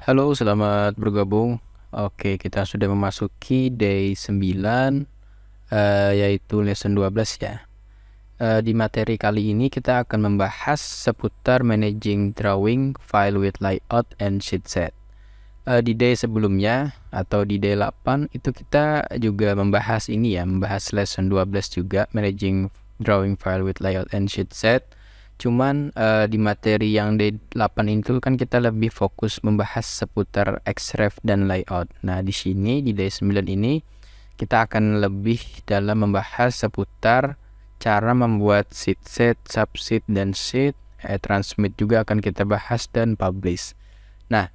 Halo, selamat bergabung. Oke, kita sudah memasuki day 9, yaitu lesson 12 ya. Di materi kali ini kita akan membahas seputar managing drawing file with layout and sheet set. Di day sebelumnya atau di day 8 itu kita juga membahas ini ya, membahas lesson 12 juga, managing drawing file with layout and sheet set. Cuman di materi yang day 8 itu kan kita lebih fokus membahas seputar Xref dan layout. Nah, di sini di day 9 ini kita akan lebih dalam membahas seputar cara membuat sheet set, subsheet dan sheet, transmit juga akan kita bahas dan publish. Nah,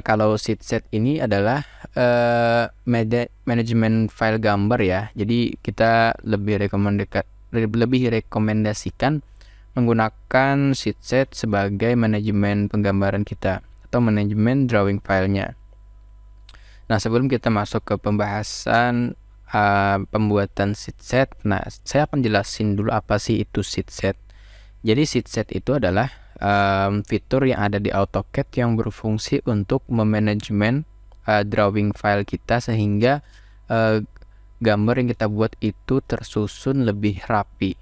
kalau sheet set ini adalah manajemen file gambar ya. Jadi kita lebih rekomendasikan menggunakan sheet set sebagai manajemen penggambaran kita atau manajemen drawing filenya. Nah, sebelum kita masuk ke pembahasan pembuatan sheet set, nah saya akan jelasin dulu apa sih itu sheet set. Jadi sheet set itu adalah fitur yang ada di AutoCAD yang berfungsi untuk memanajemen drawing file kita sehingga gambar yang kita buat itu tersusun lebih rapi.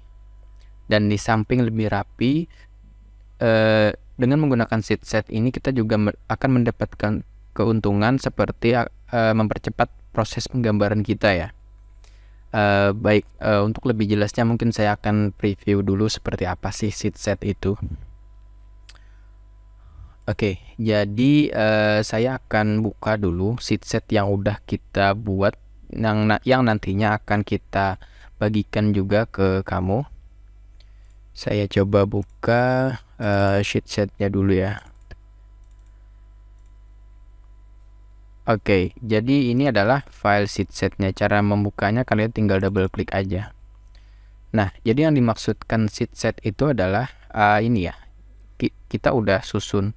Dan di samping lebih rapi, dengan menggunakan sheet set ini kita juga akan mendapatkan keuntungan seperti mempercepat proses penggambaran kita ya. Baik, untuk lebih jelasnya mungkin saya akan preview dulu seperti apa sih sheet set itu. Oke, jadi saya akan buka dulu sheet set yang udah kita buat, yang nantinya akan kita bagikan juga ke kamu. Saya coba buka sheet setnya dulu ya. Oke, jadi ini adalah file sheet setnya. Cara membukanya kalian tinggal double klik aja. Nah, jadi yang dimaksudkan sheet set itu adalah ini ya. Kita udah susun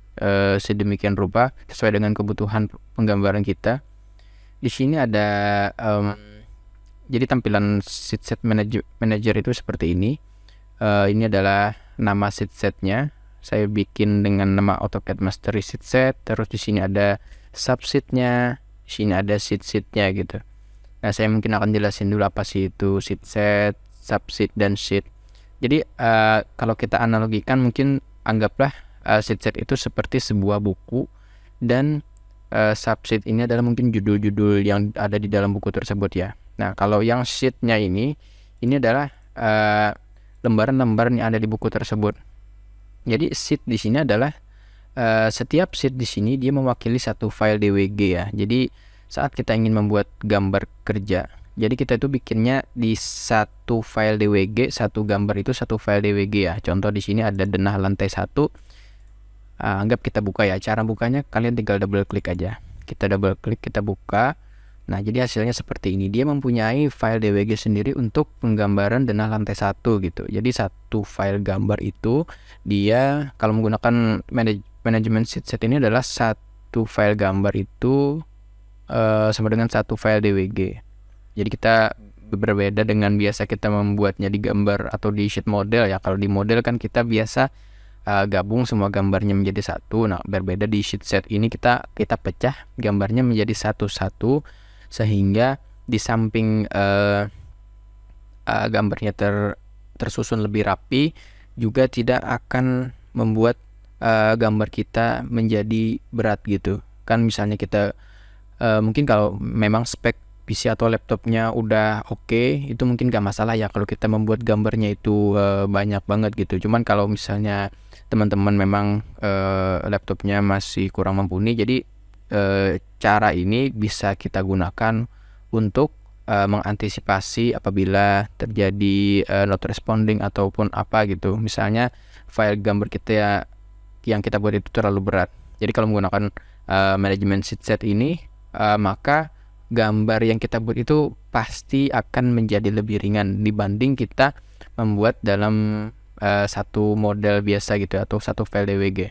sedemikian rupa sesuai dengan kebutuhan penggambaran kita. Di sini ada jadi tampilan sheet set manager itu seperti ini. Ini adalah nama sheet setnya. Saya bikin dengan nama AutoCAD Mastery sheet set. Terus di sini ada subsheetnya, di sini ada sheet-sheetnya gitu. Nah, saya mungkin akan jelasin dulu apa sih itu sheet set, subsheet dan sheet. Jadi kalau kita analogikan, mungkin anggaplah sheet set itu seperti sebuah buku dan subsheet ini adalah mungkin judul-judul yang ada di dalam buku tersebut ya. Nah, kalau yang sheetnya ini adalah lembaran-lembaran yang ada di buku tersebut. Jadi sheet di sini adalah setiap sheet di sini dia mewakili satu file DWG ya. Jadi saat kita ingin membuat gambar kerja, jadi kita itu bikinnya di satu file DWG, satu gambar itu satu file DWG ya. Contoh di sini ada denah lantai 1. Anggap kita buka ya. Cara bukanya kalian tinggal double klik aja. Kita double klik, kita buka. Nah, jadi hasilnya seperti ini. Dia mempunyai file DWG sendiri untuk penggambaran denah lantai 1 gitu. Jadi satu file gambar itu dia kalau menggunakan manajemen sheet set ini adalah satu file gambar itu sama dengan satu file DWG. Jadi kita berbeda dengan biasa kita membuatnya di gambar atau di sheet model ya. Kalau di model kan kita biasa gabung semua gambarnya menjadi satu. Nah, berbeda di sheet set ini kita pecah gambarnya menjadi satu-satu, sehingga di samping gambarnya tersusun lebih rapi, juga tidak akan membuat gambar kita menjadi berat gitu. Kan misalnya kita mungkin kalau memang spek PC atau laptopnya udah oke, itu mungkin gak masalah ya kalau kita membuat gambarnya itu banyak banget gitu. Cuman kalau misalnya teman-teman memang laptopnya masih kurang mumpuni, jadi cara ini bisa kita gunakan untuk mengantisipasi apabila terjadi not responding ataupun apa gitu. Misalnya file gambar kita yang kita buat itu terlalu berat. Jadi kalau menggunakan manajemen sheet set ini, maka gambar yang kita buat itu pasti akan menjadi lebih ringan dibanding kita membuat dalam satu model biasa gitu atau satu file DWG.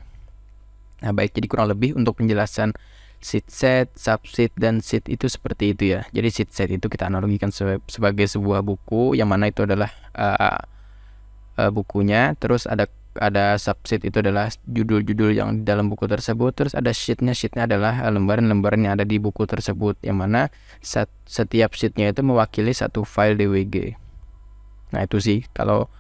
Nah, baik, jadi kurang lebih untuk penjelasan sheet set, subsheet, dan sheet itu seperti itu ya. Jadi sheet set itu kita analogikan sebagai sebuah buku, yang mana itu adalah bukunya. Terus ada ada subsheet, itu adalah judul-judul yang di dalam buku tersebut. Terus ada sheetnya adalah lembaran-lembaran yang ada di buku tersebut, yang mana setiap sheetnya itu mewakili satu file DWG. Nah itu sih kalau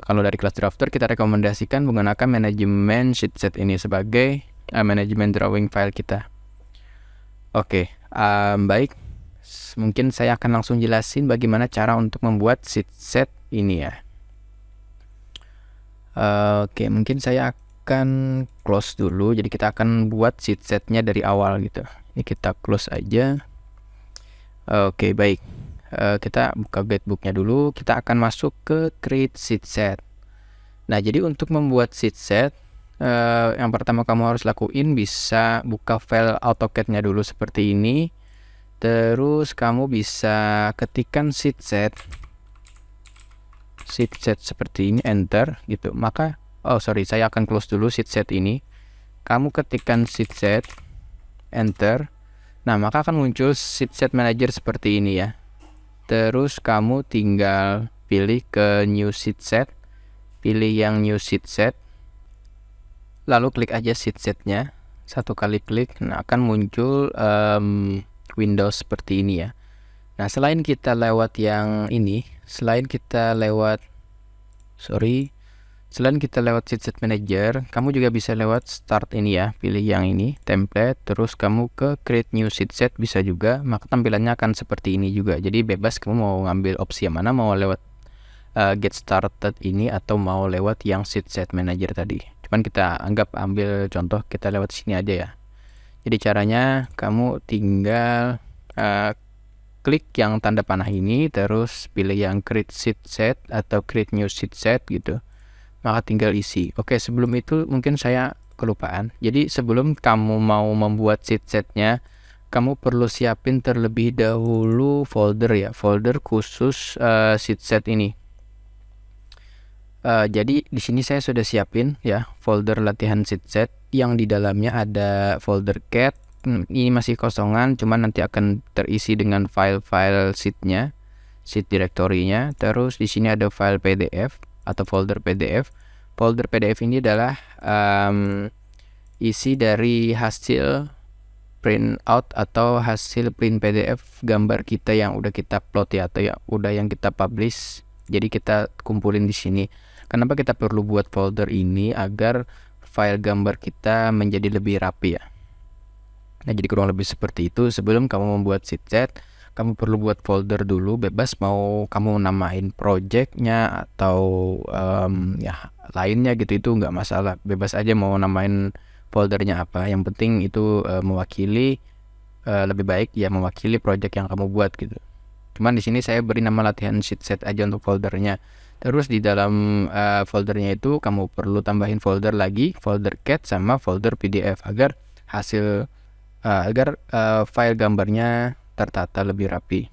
dari kelas drafter kita rekomendasikan menggunakan manajemen sheet set ini sebagai manajemen drawing file kita. Oke, baik. Mungkin saya akan langsung jelasin bagaimana cara untuk membuat sheet set ini ya. Oke, mungkin saya akan close dulu. Jadi kita akan buat sheet setnya dari awal gitu. Ini kita close aja. Oke, baik. Kita buka guidebooknya dulu. Kita akan masuk ke create sheet set. Nah, jadi untuk membuat sheet set, yang pertama kamu harus lakuin bisa buka file AutoCAD-nya dulu seperti ini. Terus kamu bisa ketikkan sheet set seperti ini, enter gitu. Maka saya akan close dulu sheet set ini. Kamu ketikkan sheet set, enter. Nah, maka akan muncul sheet set manager seperti ini ya. Terus kamu tinggal pilih ke new sheet set, pilih yang new sheet set, lalu klik aja sheet setnya, satu kali klik. Nah, akan muncul Windows seperti ini ya. Nah, selain kita lewat yang ini, selain kita lewat sheet set manager, kamu juga bisa lewat start ini ya, pilih yang ini, template, terus kamu ke create new sheet set bisa juga. Maka tampilannya akan seperti ini juga. Jadi bebas kamu mau ngambil opsi yang mana, mau lewat get started ini atau mau lewat yang sheet set manager tadi. Cuman kita ambil contoh, kita lewat sini aja ya. Jadi caranya kamu tinggal klik yang tanda panah ini, terus pilih yang create sheet set atau create new sheet set gitu. Maka tinggal isi. Oke, sebelum itu mungkin saya kelupaan. Jadi sebelum kamu mau membuat sheet setnya, kamu perlu siapin terlebih dahulu folder ya, folder khusus sheet set ini. Jadi di sini saya sudah siapin ya folder latihan sheet set yang di dalamnya ada folder CAD. Ini masih kosongan, cuman nanti akan terisi dengan file-file sheetnya, sheet directory-nya. Terus di sini ada file PDF atau folder PDF. Folder PDF ini adalah isi dari hasil print out atau hasil print PDF gambar kita yang udah kita plot ya, atau yang kita publish. Jadi kita kumpulin di sini. Kenapa kita perlu buat folder ini? Agar file gambar kita menjadi lebih rapi ya. Nah, jadi kurang lebih seperti itu. Sebelum kamu membuat sheet set, kamu perlu buat folder dulu. Bebas mau kamu namain projectnya atau ya lainnya gitu, itu nggak masalah. Bebas aja mau namain foldernya apa. Yang penting itu mewakili, lebih baik ya mewakili project yang kamu buat gitu. Cuman di sini saya beri nama latihan sheet set aja untuk foldernya. Terus di dalam foldernya itu kamu perlu tambahin folder lagi, folder CAD sama folder PDF agar hasil file gambarnya tertata lebih rapi.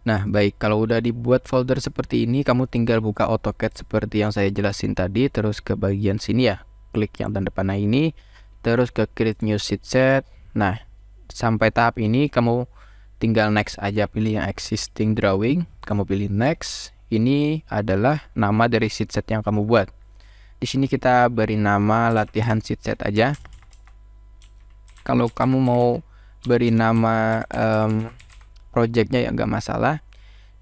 Nah, baik, kalau udah dibuat folder seperti ini, kamu tinggal buka AutoCAD seperti yang saya jelasin tadi, terus ke bagian sini ya, klik yang tanda panah ini, terus ke create new sheet set. Nah, sampai tahap ini kamu tinggal next aja, pilih yang existing drawing, kamu pilih next. Ini adalah nama dari sheet set yang kamu buat. Di sini kita beri nama latihan sheet set aja. Kalau kamu mau beri nama projectnya ya nggak masalah.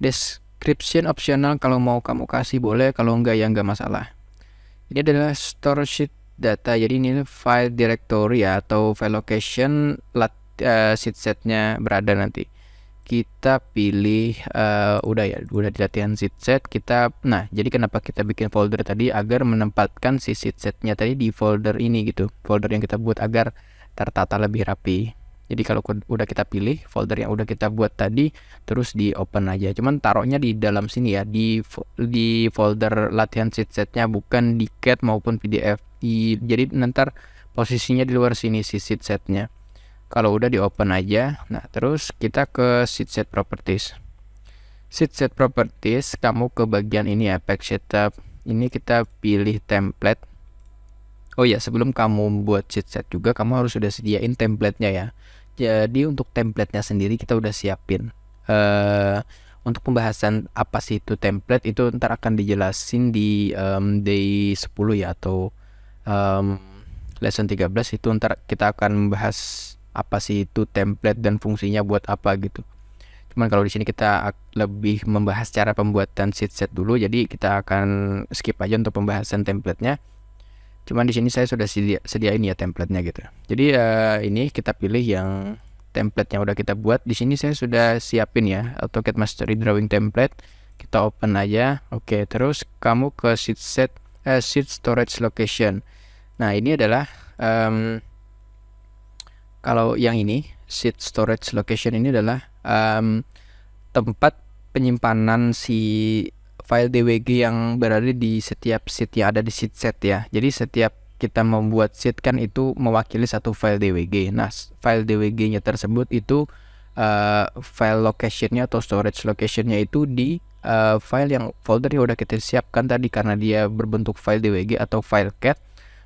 Description optional, kalau mau kamu kasih boleh, kalau enggak ya nggak masalah. Ini adalah store sheet data, jadi ini file directory ya, atau file location sheet setnya berada nanti. Kita pilih udah di latihan sheet set kita. Nah, jadi kenapa kita bikin folder tadi? Agar menempatkan si sheet setnya tadi di folder ini gitu, folder yang kita buat agar tertata lebih rapi. Jadi kalau udah kita pilih folder yang udah kita buat tadi, terus di open aja. Cuman taruhnya di dalam sini ya, di folder latihan sheet setnya, bukan di CAD maupun PDF. Jadi nanti posisinya di luar sini si sheet setnya. Kalau udah di open aja. Nah, terus kita ke sheet set properties. Sheet set properties, kamu ke bagian ini ya, page setup. Ini kita pilih template. Oh ya, sebelum kamu buat sheet set juga kamu harus sudah sediain template-nya ya. Jadi untuk template-nya sendiri kita udah siapin. untuk pembahasan apa sih itu template itu ntar akan dijelasin di day 10 ya, atau lesson 13 itu ntar kita akan membahas apa sih itu template dan fungsinya buat apa gitu. Cuman kalau di sini kita lebih membahas cara pembuatan sheet set dulu, jadi kita akan skip aja untuk pembahasan templatenya. Cuman di sini saya sudah sediain ya templatenya gitu. Jadi ini kita pilih yang template yang udah kita buat. Di sini saya sudah siapin ya AutoCAD Mastery Drawing template. Kita open aja. Oke, terus kamu ke sheet storage location. Nah, ini adalah kalau yang ini sheet storage location ini adalah tempat penyimpanan si file DWG yang berada di setiap sheet yang ada di sheet set ya. Jadi setiap kita membuat sheet kan itu mewakili satu file DWG. Nah, file DWG-nya tersebut itu file location-nya atau storage location-nya itu di file yang folder yang udah kita siapkan tadi, karena dia berbentuk file DWG atau file CAD.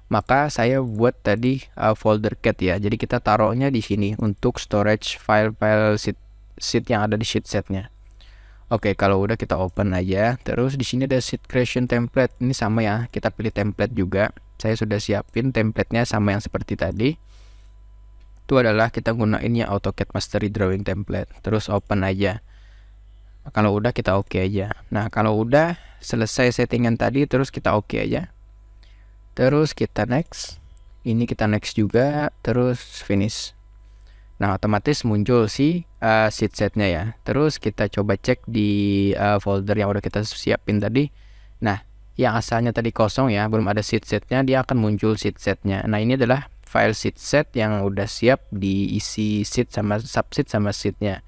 Maka saya buat tadi folder CAD ya. Jadi kita taruhnya di sini untuk storage file-file sheet yang ada di sheet setnya. Oke, kalau udah kita open aja. Terus di sini ada sheet creation template. Ini sama ya, kita pilih template juga. Saya sudah siapin templatenya sama yang seperti tadi. Itu adalah kita gunain ya AutoCAD Mastery Drawing template. Terus open aja. Kalau udah kita oke aja. Nah, kalau udah selesai settingan tadi, terus kita oke aja. Terus kita next. Ini kita next juga. Terus finish. Nah, otomatis muncul si sheet setnya ya. Terus kita coba cek di folder yang udah kita siapin tadi. Nah, yang asalnya tadi kosong ya, belum ada sheet setnya, dia akan muncul sheet setnya. Nah, ini adalah file sheet set yang udah siap diisi sheet sama subsheet sama sheetnya.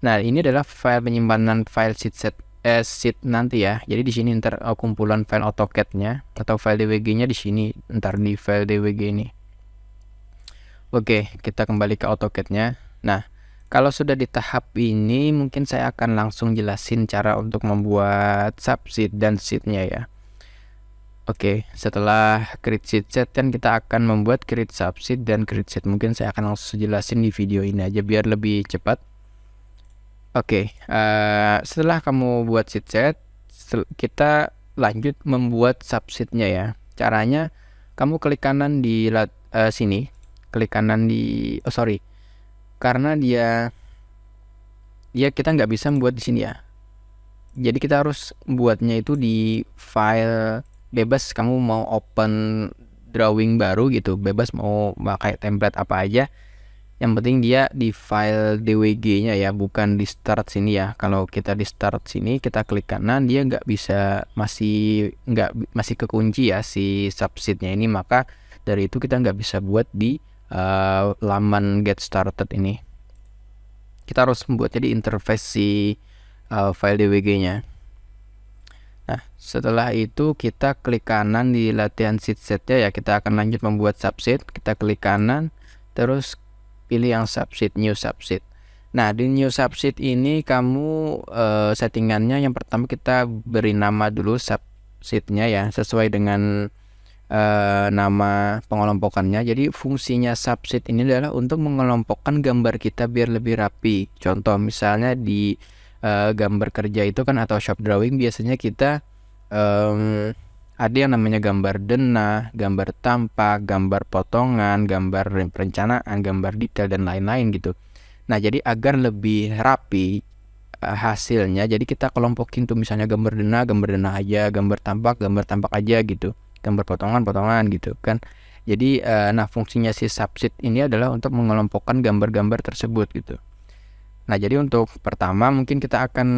Nah, ini adalah file penyimpanan file sheet set sheet nanti ya. Jadi di sini ntar kumpulan file AutoCAD-nya atau file DWG-nya di sini, ntar di file DWG ini. Oke, kita kembali ke AutoCAD-nya. Nah, kalau sudah di tahap ini, mungkin saya akan langsung jelasin cara untuk membuat subsheet dan sheet-nya ya. Oke, setelah create sheet set kan kita akan membuat create subsheet dan create sheet. Mungkin saya akan langsung jelasin di video ini aja biar lebih cepat. Oke, setelah kamu buat sheet set, kita lanjut membuat subsheet-nya ya. Caranya, kamu klik kanan di sini. Klik kanan di karena dia kita nggak bisa membuat di sini ya. Jadi kita harus buatnya itu di file bebas. Kamu mau open drawing baru gitu, bebas mau pakai template apa aja, yang penting dia di file DWG-nya ya, bukan di start sini ya. Kalau kita di start sini, kita klik kanan, dia nggak bisa, masih kekunci ya si subsheet-nya ini. Maka dari itu kita nggak bisa buat di laman get started ini. Kita harus membuat jadi interface si file DWG-nya. Nah, setelah itu kita klik kanan di latihan sheet set-nya ya. Kita akan lanjut membuat subsheet. Kita klik kanan, terus pilih yang subsheet, new subsheet. Nah, di new subsheet ini kamu settingannya yang pertama kita beri nama dulu subsheet-nya ya, sesuai dengan nama pengelompokannya. Jadi fungsinya subsheet ini adalah untuk mengelompokkan gambar kita biar lebih rapi. Contoh misalnya di gambar kerja itu kan atau shop drawing, biasanya kita ada yang namanya gambar denah, gambar tampak, gambar potongan, gambar perencanaan, gambar detail dan lain-lain gitu. Nah, jadi agar lebih rapi hasilnya, jadi kita kelompokin tuh, misalnya gambar denah aja, gambar tampak aja gitu, gambar potongan gitu kan. Jadi nah, fungsinya si subsheet ini adalah untuk mengelompokkan gambar-gambar tersebut gitu. Nah, jadi untuk pertama mungkin kita akan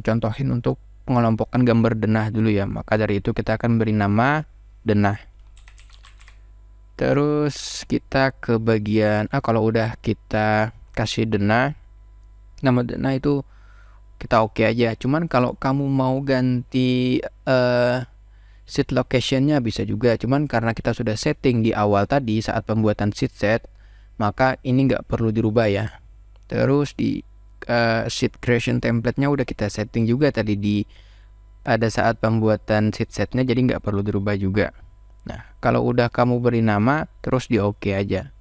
contohin untuk mengelompokkan gambar denah dulu ya. Maka dari itu kita akan beri nama denah. Terus kita ke bagian kalau udah kita kasih denah, nama denah itu kita oke aja. Cuman kalau kamu mau ganti sheet location-nya bisa juga. Cuman karena kita sudah setting di awal tadi saat pembuatan sheet set, maka ini nggak perlu dirubah ya. Terus di sheet creation template-nya udah kita setting juga tadi pada saat pembuatan sheet setnya, jadi nggak perlu dirubah juga. Nah, kalau udah kamu beri nama, terus di oke aja.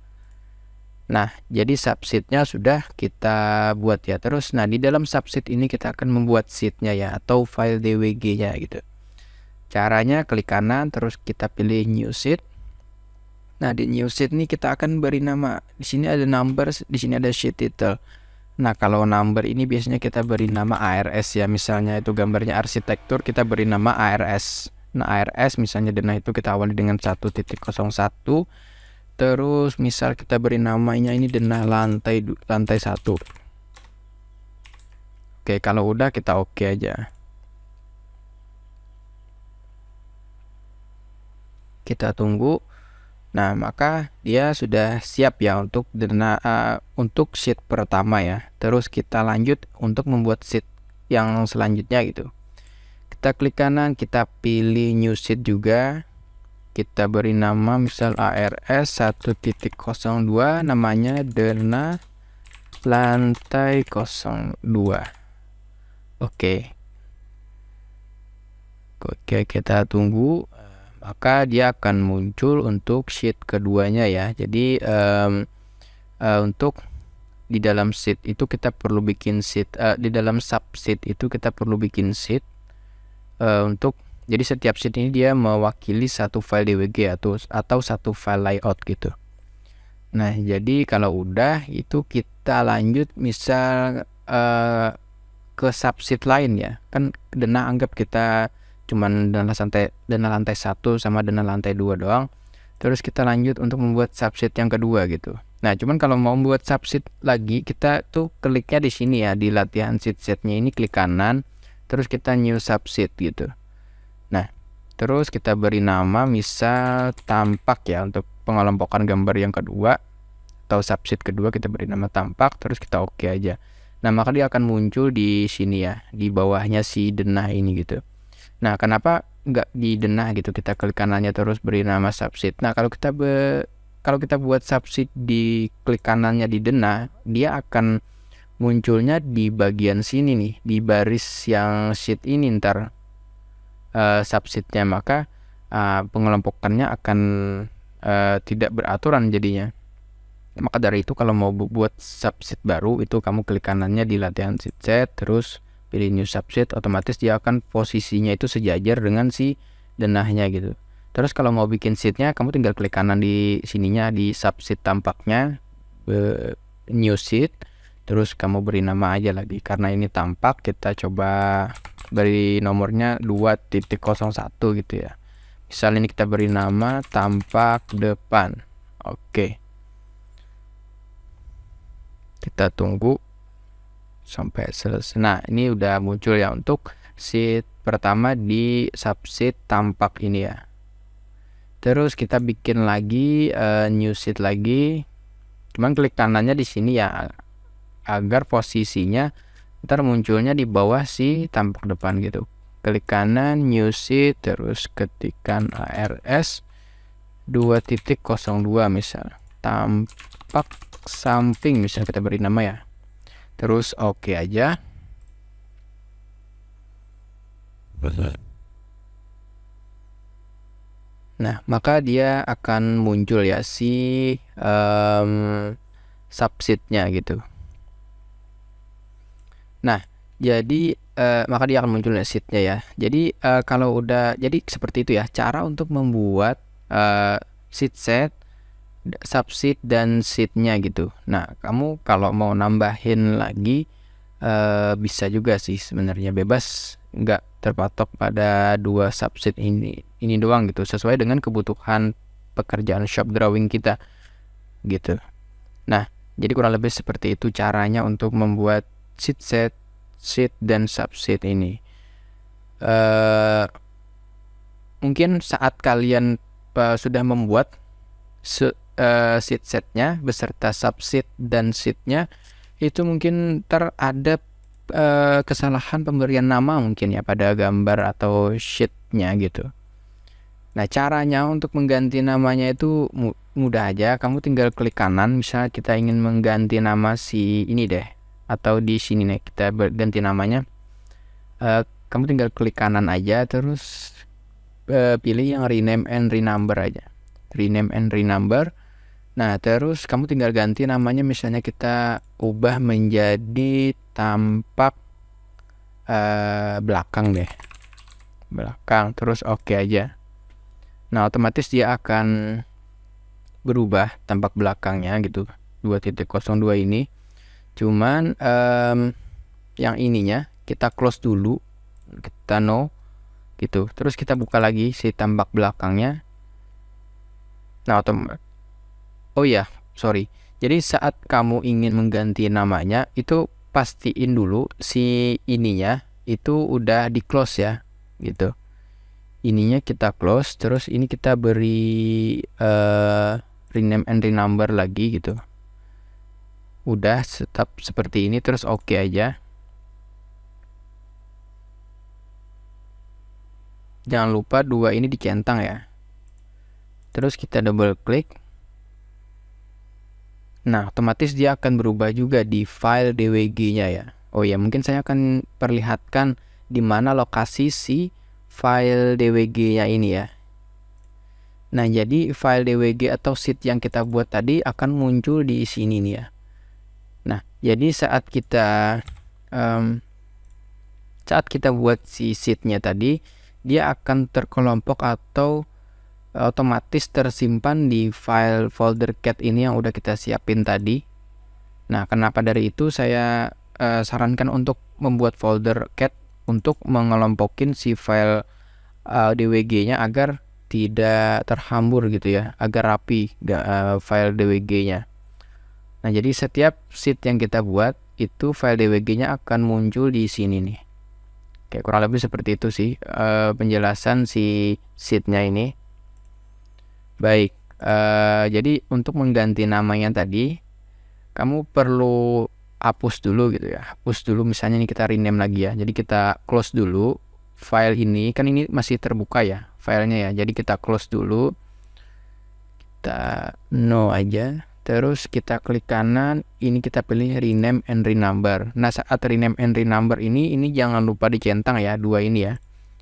Nah, jadi subsheetnya sudah kita buat ya. Terus, nah di dalam subsheet ini kita akan membuat sheetnya ya, atau file DWG-nya gitu. Caranya klik kanan, terus kita pilih new sheet. Nah, di new sheet ini kita akan beri nama. Di sini ada numbers, di sini ada sheet title. Nah, kalau number ini biasanya kita beri nama ARS ya. Misalnya itu gambarnya arsitektur, kita beri nama ARS. Nah, ARS misalnya denah itu kita awali dengan 1.01. Terus misal kita beri namanya ini denah lantai 1. Oke, kalau udah kita oke aja. Kita tunggu. Nah, maka dia sudah siap ya untuk untuk sheet pertama ya. Terus kita lanjut untuk membuat sheet yang selanjutnya gitu. Kita klik kanan, kita pilih new sheet juga. Kita beri nama misal ARS 1.02, namanya denah lantai 02. Oke, kita tunggu. Maka dia akan muncul untuk sheet keduanya ya. Jadi untuk di dalam sheet itu kita perlu bikin sheet, di dalam subsheet itu kita perlu bikin sheet untuk, jadi setiap sheet ini dia mewakili satu file DWG atau satu file layout gitu. Nah, jadi kalau udah itu kita lanjut misal ke subsheet lain ya. Kan denah anggap kita cuman denah lantai 1 sama denah lantai 2 doang. Terus kita lanjut untuk membuat subsheet yang kedua gitu. Nah, cuman kalau mau membuat subsheet lagi, kita tuh kliknya di sini ya, di latihan sheet setnya ini klik kanan, terus kita new subsheet gitu. Nah, terus kita beri nama misal tampak ya, untuk pengelompokan gambar yang kedua atau subsheet kedua kita beri nama tampak, terus kita oke aja. Nah, maka dia akan muncul di sini ya, di bawahnya si denah ini gitu. Nah, kenapa nggak di denah gitu, kita klik kanannya terus beri nama subsheet. Nah, kalau kita buat subsheet di klik kanannya di denah, dia akan munculnya di bagian sini nih, di baris yang sheet ini ntar subsheetnya, maka pengelompokannya akan tidak beraturan jadinya. Maka dari itu kalau mau buat subsheet baru itu kamu klik kanannya di latihan sheet set, terus pilih new subsheet, otomatis dia akan posisinya itu sejajar dengan si denahnya gitu. Terus kalau mau bikin sheetnya, kamu tinggal klik kanan di sininya, di subsheet tampaknya, new sheet, terus kamu beri nama aja lagi. Karena ini tampak, kita coba beri nomornya 2.01 gitu ya. Misal ini kita beri nama tampak depan. Oke, kita tunggu sampai selesai. Nah, ini udah muncul ya untuk sheet pertama di subsheet tampak ini ya. Terus kita bikin lagi new sheet lagi. Cuman klik kanannya di sini ya, agar posisinya ntar munculnya di bawah si tampak depan gitu. Klik kanan new sheet, terus ketikkan ARS 2.02 misal. Tampak samping misal kita beri nama ya. Terus oke aja. Nah, maka dia akan muncul ya si subsheetnya gitu. Nah, jadi maka dia akan muncul sheetnya ya. Jadi kalau udah, jadi seperti itu ya cara untuk membuat sheet set, subsheet dan sheetnya gitu. Nah, kamu kalau mau nambahin lagi bisa juga sih sebenarnya, bebas, nggak terpatok pada dua subsheet ini doang gitu, sesuai dengan kebutuhan pekerjaan shop drawing kita gitu. Nah, jadi kurang lebih seperti itu caranya untuk membuat sheet set, sheet dan subsheet ini. Mungkin saat kalian sudah membuat sheet setnya beserta subsheet dan sheetnya, itu mungkin ada kesalahan pemberian nama mungkin ya pada gambar atau sheetnya gitu. Nah, caranya untuk mengganti namanya itu mudah aja. Kamu tinggal klik kanan, misalnya kita ingin mengganti nama si ini deh, atau di sini nih kita ganti namanya. Kamu tinggal klik kanan aja, terus pilih yang rename and renumber aja. Rename and renumber. Nah, terus kamu tinggal ganti namanya, misalnya kita ubah menjadi tampak belakang deh. Belakang, terus oke aja. Nah, otomatis dia akan berubah tampak belakangnya gitu, 2.02 ini. Cuman yang ininya kita close dulu, kita no gitu. Terus kita buka lagi si tampak belakangnya. Nah, oh ya, sorry. Jadi saat kamu ingin mengganti namanya, itu pastiin dulu si ininya itu udah di close ya, gitu. Ininya kita close, terus ini kita beri rename and renumber lagi gitu. Udah tetap seperti ini, terus oke aja. Jangan lupa 2 ini dicentang ya. Terus kita double klik. Nah, otomatis dia akan berubah juga di file DWG-nya ya. Oh ya, mungkin saya akan perlihatkan di mana lokasi si file DWG-nya ini ya. Nah, jadi file DWG atau sheet yang kita buat tadi akan muncul di sini nih ya. Nah, jadi saat kita buat si sheet-nya tadi, dia akan terkelompok atau otomatis tersimpan di file folder cat ini yang udah kita siapin tadi. Nah, kenapa dari itu saya sarankan untuk membuat folder cat untuk mengelompokin si file DWG-nya agar tidak terhambur gitu ya, agar rapi file DWG-nya. Nah, jadi setiap sheet yang kita buat itu file DWG-nya akan muncul di sini nih. Kayak kurang lebih seperti itu sih penjelasan si sheet-nya ini. Baik, jadi untuk mengganti namanya tadi, kamu perlu hapus dulu gitu ya. Hapus dulu, misalnya ini kita rename lagi ya. Jadi kita close dulu file ini, kan ini masih terbuka ya filenya ya. Jadi kita close dulu. Kita no aja. Terus kita klik kanan, ini kita pilih rename and renumber. Nah, saat rename and renumber ini jangan lupa dicentang ya, 2 ini ya.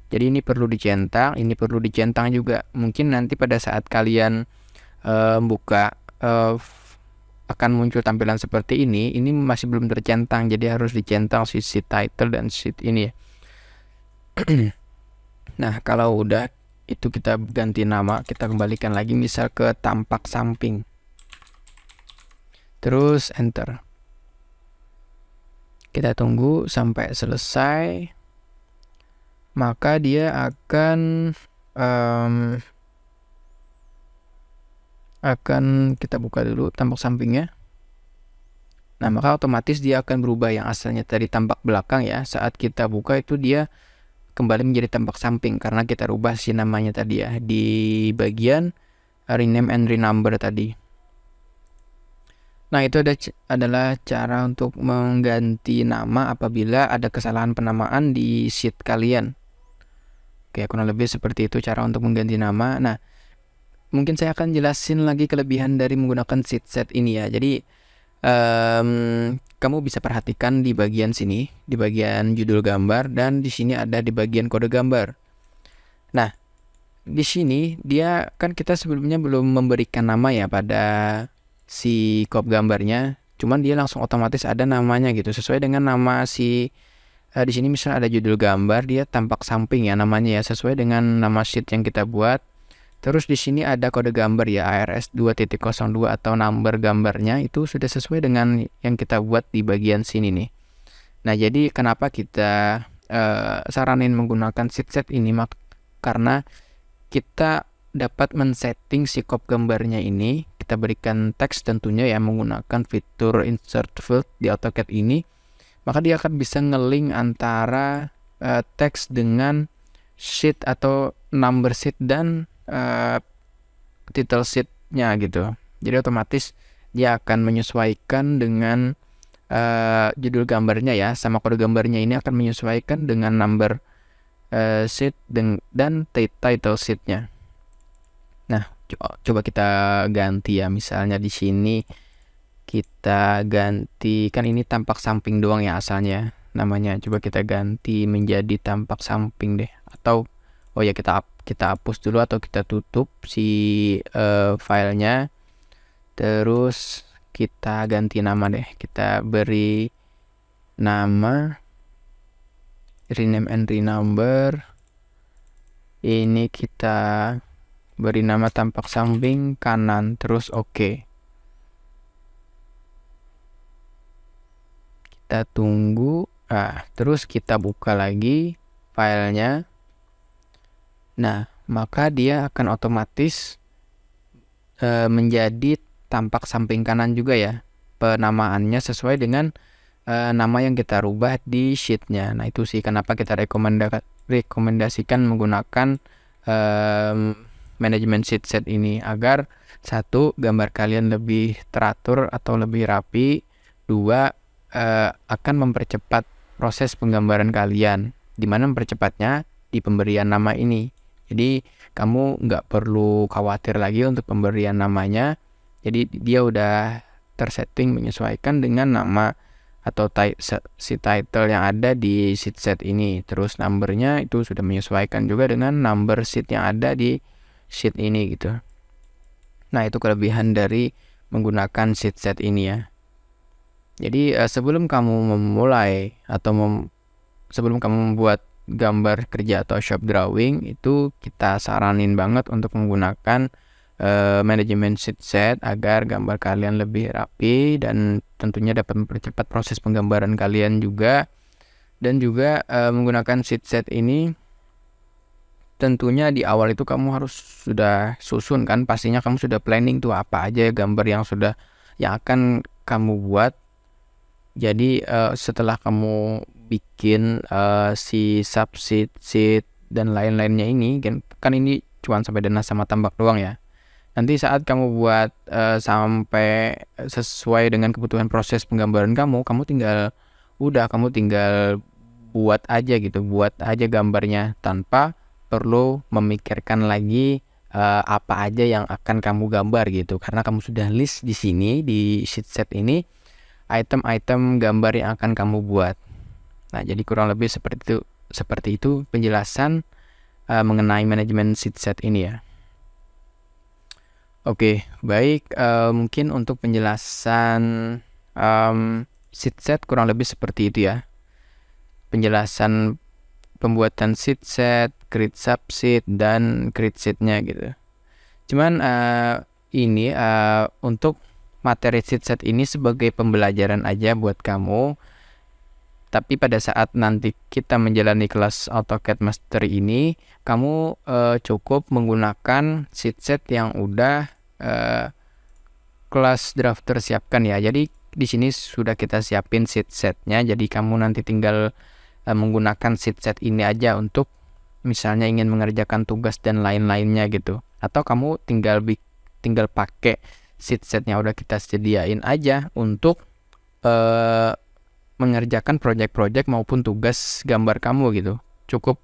Jadi ini perlu dicentang, ini perlu dicentang juga. Mungkin nanti pada saat kalian buka akan muncul tampilan seperti ini masih belum tercentang. Jadi harus dicentang si sheet title dan sheet ini ya. Nah, kalau udah itu kita ganti nama, kita kembalikan lagi misal ke tampak samping. Terus enter. Kita tunggu sampai selesai. Maka dia akan kita buka dulu tampak sampingnya. Nah, maka otomatis dia akan berubah, yang asalnya tadi tampak belakang ya. Saat kita buka itu dia kembali menjadi tampak samping karena kita rubah si namanya tadi ya di bagian rename and renumber tadi. Nah, itu adalah cara untuk mengganti nama apabila ada kesalahan penamaan di sheet kalian. Oke, kurang lebih seperti itu cara untuk mengganti nama. Nah, mungkin saya akan jelasin lagi kelebihan dari menggunakan sheet set ini ya. Jadi kamu bisa perhatikan di bagian sini, di bagian judul gambar, dan di sini ada di bagian kode gambar. Nah, di sini dia kan kita sebelumnya belum memberikan nama ya pada si kop gambarnya, cuman dia langsung otomatis ada namanya gitu sesuai dengan nama si di sini misalnya ada judul gambar, dia tampak samping ya namanya ya sesuai dengan nama sheet yang kita buat. Terus di sini ada kode gambar ya ARS 2.02 atau number gambarnya itu sudah sesuai dengan yang kita buat di bagian sini nih. Nah, jadi kenapa kita saranin menggunakan sheet set ini karena kita dapat men-setting si kop gambarnya ini. Kita berikan teks tentunya ya menggunakan fitur insert field di AutoCAD ini. Maka dia akan bisa nge-link antara teks dengan sheet atau number sheet dan title sheet-nya gitu. Jadi otomatis dia akan menyesuaikan dengan judul gambarnya ya, sama kode gambarnya ini akan menyesuaikan dengan number sheet dan title sheet-nya. Nah, coba kita ganti ya, misalnya di sini kita ganti, kan ini tampak samping doang ya asalnya namanya. Coba kita ganti menjadi tampak samping deh, atau oh ya kita hapus dulu atau kita tutup si filenya. Terus kita ganti nama deh, kita beri nama rename and renumber. Ini kita beri nama tampak samping kanan, terus oke. Kita tunggu. Terus kita buka lagi filenya. Nah, maka dia akan otomatis menjadi tampak samping kanan juga ya. Penamaannya sesuai dengan nama yang kita rubah di sheetnya. Nah, itu sih kenapa kita rekomendasikan menggunakan management sheet set ini, agar satu, gambar kalian lebih teratur atau lebih rapi. Dua, akan mempercepat proses penggambaran kalian. Dimana mempercepatnya di pemberian nama ini. Jadi kamu nggak perlu khawatir lagi untuk pemberian namanya. Jadi dia udah tersetting menyesuaikan dengan nama atau si title yang ada di sheet set ini. Terus numbernya itu sudah menyesuaikan juga dengan number sheet yang ada di sheet ini gitu. Nah, itu kelebihan dari menggunakan sheet set ini ya. Jadi sebelum kamu memulai atau sebelum kamu membuat gambar kerja atau shop drawing, itu kita saranin banget untuk menggunakan manajemen sheet set agar gambar kalian lebih rapi dan tentunya dapat mempercepat proses penggambaran kalian juga. Dan juga menggunakan sheet set ini tentunya di awal itu kamu harus sudah susun kan, pastinya kamu sudah planning tuh apa aja gambar yang akan kamu buat. Jadi setelah kamu bikin si subsheet, sheet dan lain-lainnya ini kan ini cuma sampai dana sama tambak doang ya. Nanti saat kamu buat sampai sesuai dengan kebutuhan proses penggambaran kamu tinggal buat aja gitu, buat aja gambarnya tanpa perlu memikirkan lagi apa aja yang akan kamu gambar gitu, karena kamu sudah list di sini di sheet set ini item-item gambar yang akan kamu buat. Nah, jadi kurang lebih seperti itu penjelasan mengenai manajemen sheet set ini ya. Oke, baik, mungkin untuk penjelasan sheet set kurang lebih seperti itu ya. Penjelasan pembuatan sheet set, create subsheet dan create sheet-nya gitu. Cuman ini untuk materi sheet set ini sebagai pembelajaran aja buat kamu. Tapi pada saat nanti kita menjalani kelas AutoCAD Mastery ini, kamu cukup menggunakan sheet set yang udah kelas drafter siapkan ya. Jadi di sini sudah kita siapin sheet setnya. Jadi kamu nanti tinggal menggunakan sheet set ini aja untuk misalnya ingin mengerjakan tugas dan lain-lainnya gitu. Atau kamu tinggal pakai sheet setnya udah kita sediain aja untuk mengerjakan project-project maupun tugas gambar kamu gitu. Cukup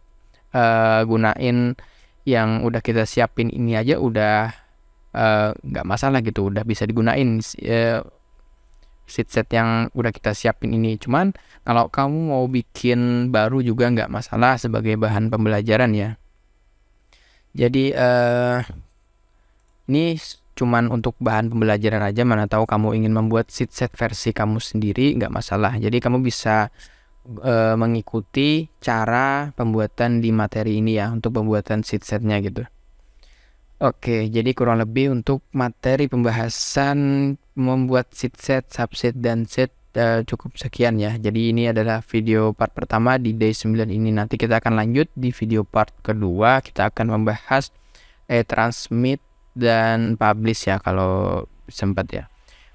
gunain yang udah kita siapin ini aja udah nggak masalah gitu, udah bisa digunain sheet set yang udah kita siapin ini. Cuman kalau kamu mau bikin baru juga nggak masalah sebagai bahan pembelajaran ya. Jadi ini cuman untuk bahan pembelajaran aja, mana tahu kamu ingin membuat sheet set versi kamu sendiri, nggak masalah. Jadi kamu bisa mengikuti cara pembuatan di materi ini ya untuk pembuatan sheet setnya gitu. Oke, jadi kurang lebih untuk materi pembahasan membuat sheet set, subsheet dan sheet cukup sekian ya. Jadi ini adalah video part pertama di day 9 ini. Nanti kita akan lanjut di video part kedua. Kita akan membahas transmit dan publish ya kalau sempat ya.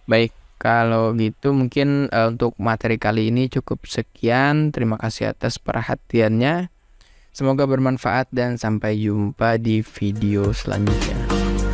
Baik, kalau gitu mungkin untuk materi kali ini cukup sekian. Terima kasih atas perhatiannya. Semoga bermanfaat dan sampai jumpa di video selanjutnya.